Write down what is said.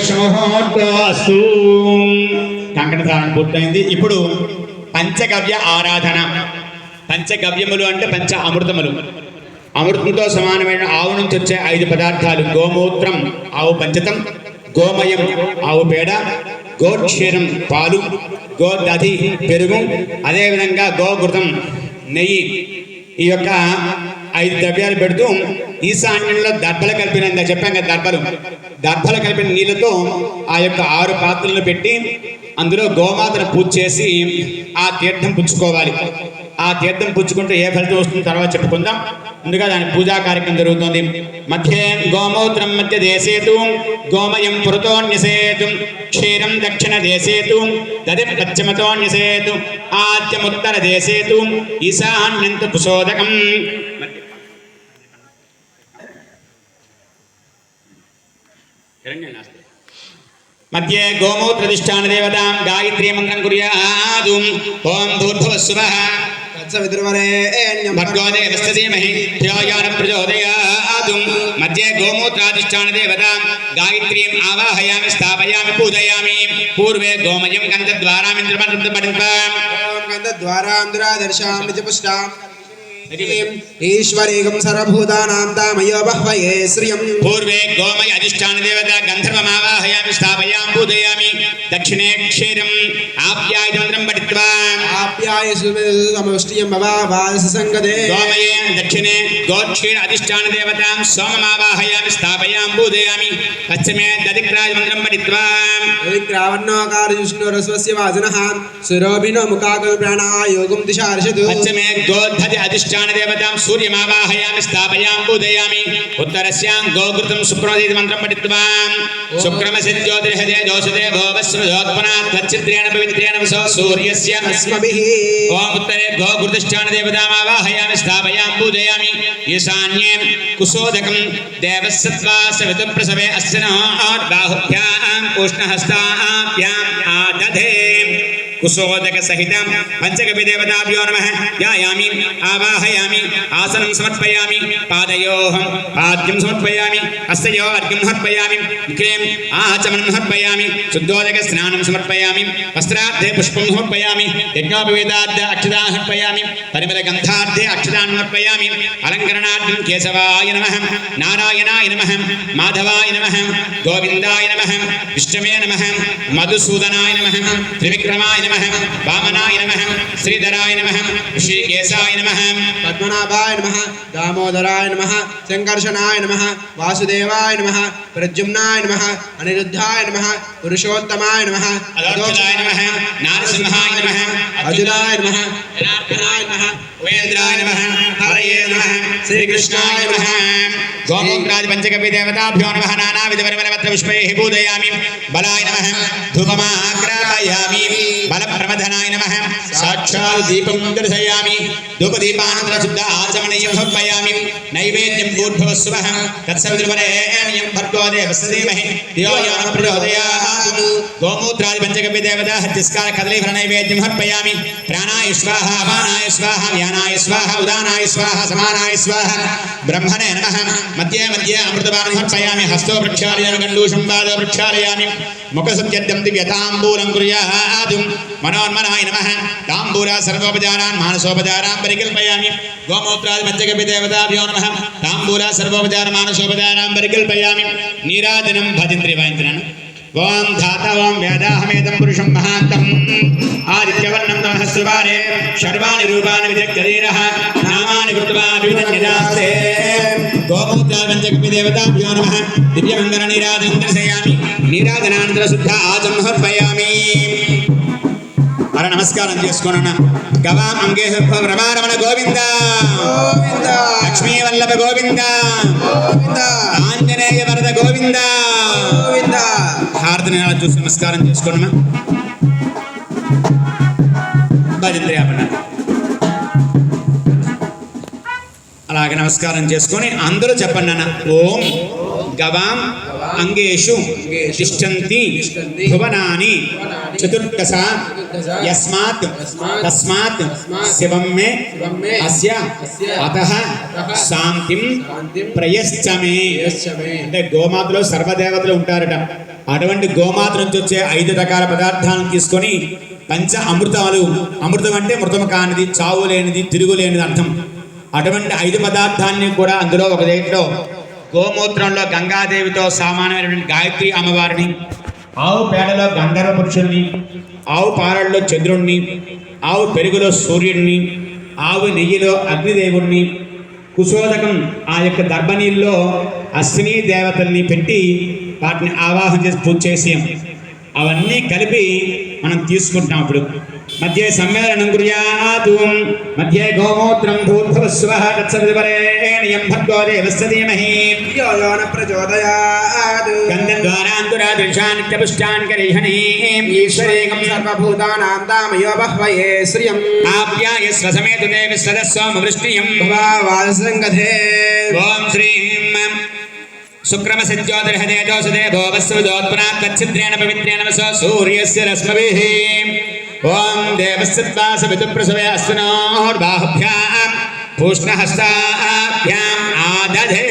శుభముహూర్తోస్తు. కంకణధారణ పూర్తయింది. ఇప్పుడు పంచగవ్య ఆరాధన. పంచగవ్యములు అంటే పంచ అమృతములు. అమృతంతో సమానమైన ఆవు నుంచి వచ్చే 5 పదార్థాలు: గోమూత్రం ఆవు పంచతం, గోమయం ఆవు పేడ, గోక్షీరం పాలు, గోదధి పెరుగు, అదేవిధంగా గోఘృతం నెయ్యి. ఈ యొక్క 5 ద్రవ్యాలు పెడుతూ ఈశాన్యంలో దర్భలు కలిపిన చెప్పాం కదా, దర్భలు కలిపిన నీళ్ళతో ఆ యొక్క 6 పాత్రలను పెట్టి అందులో గోమాతను పూజ చేసి ఆ తీర్థం పుచ్చుకోవాలి. ఆ తీర్థం పుచ్చుకుంటే ఏ ఫలితం వస్తుందో తర్వాత చెప్పుకుందాం. ముందుగా దాని పూజా కార్యక్రమం జరుగుతుంది. మధ్యే గోమూత్రం మధ్య దేశేతు, గోమయం పురతోన్యసేతు, క్షీరం దక్షిణ దేశేతు, దది పశ్చిమతోన్యసేతు, ఆద్యముత్తర దేశేతు, ఈశాన్యంతు కుశోదకం. మధ్యే గోమూత్రధిష్టాన దేవతాం గాయత్రీ మంత్రం కుర్యాదు. ఓం భూర్భువస్సువః మధ్యే గోమూత్రాధిష్టాన దేవతాం గాయత్రీం ఆవాహయామి స్థాపయామి పూజయామి. పూర్వే గోమయం గంధద్వారాంధ్రాదర్శామి పుష్టాం ఈశ్వరేగం సర్వభూతానాం తామయో బహ్వయే శ్రియం. పూర్వే గోమయ అధిష్టాన దేవత గంధర్వమావాహయామి స్థాపయామి పూజయామి. దక్షిణే క్షీరం ఆప్యాయమంత్రం పఠిత్వా ఆప్యాయసుమష్టియం భవావాససంగదే. గోమయే దక్షిణే గోక్షీర అధిష్టాన దేవతాం సోమమావాహయామి స్థాపయామి పూజయామి. పశ్చిమే దధిగ్రాజమంత్రం పఠిత్వా దధిగ్రావణోకార విష్ణురస్వస్య వాజనః సురోభినో ముఖాకం ప్రాణాయోగం దిశార్షతు. పశ్చిమే గోధతి అధిష్టాన దేవతాం సూర్యమావాహయామి స్థాపయామి పూజయామి. ఉత్తరస్యాం గోఘృతం శుక్రోదీతి మంత్రం పఠిత్వా శుక్రమసి జ్యోతిర్హదే దోషదే భోవస్రుధోత్పనాత్వచ్చిత్రేణ పవిత్రేణ వసో సూర్యస్య అస్మభిః. ఓం ఉత్తరే గోఘృతిష్టాన దేవతామావాహయామి స్థాపయామి పూజయామి. ఈశాన్యే కుశోదకం దేవస్సత్వా సవితుప్రసవే అస్సనో బాహుభ్యాం ఉష్ణహస్తాభ్యాం ఆదధే. కుశోదక సహితం పంచగవ్య దేవతాభ్యో నమః ధ్యాయామి ఆవాహయామి. ఆసనం సమర్పయామి. పాదయోః పాద్యం సమర్పయామి. హస్తయోః అర్ఘ్యం సమర్పయామి. ముఖేం ఆచమనం సమర్పయామి. శుద్ధోదక స్నానం సమర్పయామి. వస్త్రార్థే పుష్పం సమర్పయామి. యజ్ఞోపవీతార్థ అక్షతాన్ సమర్పయామి. పరిమళ గంధార్థే అక్షతాన్ సమర్పయామి. అలంకరణార్థం కేశవాయ నమః, నారాయణాయ నమః, మాధవాయ నమః, గోవిందాయ నమః, విష్ణవే నమః, మధుసూదనాయ నమః, త్రివిక్రమాయ నమః, వామనాయ నమః, శ్రీధరాయ నమః, ఋషికేశాయ నమః, పద్మనాభాయ నమః, దామోదరాయ నమః, సంకర్షణాయ నమః, వాసుదేవాయ నమః, ప్రద్యుమ్నాయ నమః, అనిరుద్ధాయ నమః, పురుషోత్తమాయ నమః, అదోక్షాయ నమః, నారసింహాయ నమః, అర్జునాయ నమః, జనార్దనాయ నమః, ఉపేంద్రాయ నమః, హరయే నమః, శ్రీకృష్ణాయ నమః. గోమూత్రాది పంచగవ్య దేవతాభ్యో నమః. నానావిధ పరిమళపత్ర పుష్పైః పూజయామి. బలాయ నమః ధూపమాగ్రాపయామి. బలప్రమథనాయ నమః సాక్షాత్ దీపం దర్శయామి. ధూపదీపానంతర శుద్ధ ఆచమనీయం సమర్పయామి. నైవేద్యం భూర్భువస్సువః తత్సవితుర్వరేణ్యం భర్గో దేవస్య ధీమహి ధియో యో నః ప్రచోదయాత్. గోమూత్రాది పంచగవ్య దేవతా హత్యస్కార కదలీఫల నైవేద్యం సమర్పయామి. ప్రాణాయ స్వాహ, అపానాయ స్వాహ, వ్యానాయ స్వాహ, ఉదానాయ స్వాహ, సమానాయ స్వాహ. బ్రహ్మణే నమః. మధ్యే మధ్యే అమృతపానం సమర్పయామి. హస్తో ప్రక్షాళయామి. గండూషం పాదో ప్రక్షాళయామి. ముఖసత్యర్థం దివ్యతాంబూలం కుర్యాత్. మనోన్మనాయ నమః. తాంబూలా సర్వోపచారాన్ మానసోపచారాన్ పరికల్పయామి. గోమూత్రాది పంచగవ్య దేవతాభ్యో నమః. తాంబూలా సర్వోపచార మానసోపచారాన్ పరికల్పయామి. నీరాజనం భజంత్రి వాయించనాను. ఓం ధాత ఓం వేదాహమేదం పురుషం మహాంతం ఆదిత్యవర్ణం సహస్రవారే సర్వాణి రూపాణి విజగ్జరీరః నామాని కృత్వా వివిధన్యదాస్తే. గోమూత్రాది పంచగవ్య దేవతాభ్యో నమః. దివ్యమంగళ నీరాజనం దర్శయామి. నీరాజనానంతర శుద్ధ ఆచమనం సమర్పయామి. నమస్కారం చేసుకోనన్న. గవాం అంగే రమారమణ గోవింద గోవింద, లక్ష్మీ వల్లభ గోవింద గోవింద, ఆంజనేయ వరద గోవింద గోవింద. హారతిని చూసి నమస్కారం చేసుకోనమ్మా. భజంత్రి ఆపన్న. అలాగే నమస్కారం చేసుకొని అందరూ చెప్పండి అన్న. ఓం గవాం అంగేషు తిష్టంతి భువనాని చతుర్దశ యస్మాత్ తస్మాత్ శివం మే అస్య అతః శాంతిం ప్రయశ్చమే. అంటే గోమాతలో సర్వదేవతలు ఉంటారట. అటువంటి గోమాత నుంచి వచ్చే 5 రకాల పదార్థాలను తీసుకొని పంచ అమృతాలు, అమృతం అంటే మృతము కానిది, చావు లేనిది, తిరుగులేనిది అర్థం. అటువంటి 5 పదార్థాన్ని కూడా అందులో ఒక దేంట్లో గోమూత్రంలో గంగాదేవితో సమానమైనటువంటి గాయత్రి అమ్మవారిని, ఆవు పేడలో గంధర్వ పురుషుణ్ణి, ఆవు పాలల్లో చంద్రుణ్ణి, ఆవు పెరుగులో సూర్యుడిని, ఆవు నెయ్యిలో అగ్నిదేవుణ్ణి, కుశోదకం ఆ యొక్క దర్భనీల్లో అశ్విని దేవతల్ని పెట్టి వాటిని ఆవాహన చేసి పూజ చేసి అవన్నీ కలిపి మనం తీసుకుంటాం. ఇప్పుడు మధ్య సమ్మేళనం కుర్యాతు, మధ్య గోమూత్రం భూర్భువస్వః తత్సవితుర్వరేణ్యం భర్గో దేవస్య ధీమహి ధియో యో న ప్రచోదయాత్. గంధద్వారాంతురాదృశాన్ కరీహణీం ఈశ్వరేకం సర్వభూతానాం తామయో బహ్వయే శ్రియం ఆప్యాయస్వ సమేత దేవి సదస్సోమ వృష్టియం భవావాసంగధే. ఓం శ్రీం శుక్రమసజ్యోతిర్హదేజోసుదే భోవస్వదోత్పనాత్తచ్ఛిద్రేణ పవిత్రేణ వసో సూర్యస్య రశ్మభిః. ఓం దేవస్య సవితుప్రసవే అశ్వినోర్బాహుభ్యాం పూష్ణహస్తాభ్యాం ఆదధే.